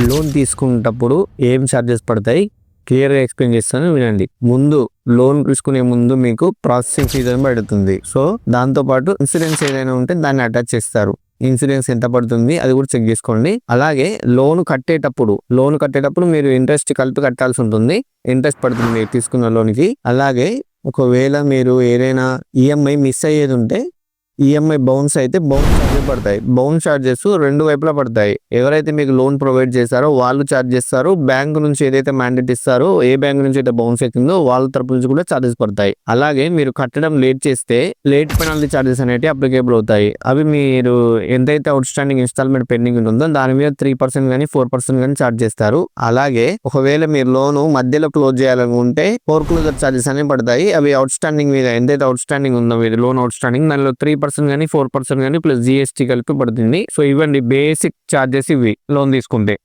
Loan తీసుకునేటప్పుడు ఏం charges పడతాయి క్లియర్గా ఎక్స్ప్లెయిన్ చేస్తాను, వినండి. ముందు లోన్ తీసుకునే ముందు మీకు ప్రాసెసింగ్ ఫీజు అని పడుతుంది. సో దాంతోపాటు ఇన్సూరెన్స్ ఏదైనా ఉంటే దాన్ని అటాచ్ చేస్తారు. ఇన్సూరెన్స్ ఎంత పడుతుంది అది కూడా చెక్ చేసుకోండి. అలాగే లోన్ కట్టేటప్పుడు మీరు ఇంట్రెస్ట్ కలిపి కట్టాల్సి ఉంటుంది. ఇంట్రెస్ట్ పడుతుంది మీరు తీసుకున్న లోన్కి. అలాగే ఒకవేళ మీరు ఏదైనా ఈఎంఐ మిస్ అయ్యేది ఉంటే ఈఎంఐ బౌన్స్ అయితే బౌన్స్ ఛార్జెస్ పడతాయి. బౌన్స్ ఛార్జెస్ రెండు వైపులా పడతాయి. ఎవరైతే మీకు లోన్ ప్రొవైడ్ చేస్తారో వాళ్ళు ఛార్జ్ చేస్తారు. బ్యాంక్ నుంచి ఏదైతే మ్యాండేట్ ఇస్తారో, ఏ బ్యాంక్ నుంచి అయితే బౌన్స్ అవుతుందో వాళ్ళ తరపు నుంచి కూడా ఛార్జెస్ పడతాయి. అలాగే మీరు కట్టడం లేట్ చేస్తే లేట్ పెనాల్టీ ఛార్జెస్ అనేవి అప్లికేబుల్ అవుతాయి. అవి మీరు ఎంతైతే అవుట్ స్టాండింగ్ ఇన్స్టాల్మెంట్ పెండింగ్ ఉంటుందో దాని మీద 3% కానీ 4% కానీ ఛార్జ్ చేస్తారు. అలాగే ఒకవేళ మీరు లోన్ మధ్యలో క్లోజ్ చేయాలనుకుంటే ఫోర్ క్లోజర్ ఛార్జెస్ అనేవి పడతాయి. అవి అవుట్ స్టాండింగ్ మీద ఎంతైతే అవుట్ స్టాండింగ్ ఉందో మీరు లోన్ అవుట్ స్టాండింగ్ దానిలో 3% కానీ 4% కానీ ప్లస్ జిఎస్టీ కలిపి పడుతుంది. సో ఇవ్వండి బేసిక్ ఛార్జెస్ ఇవి లోన్ తీసుకుంటే.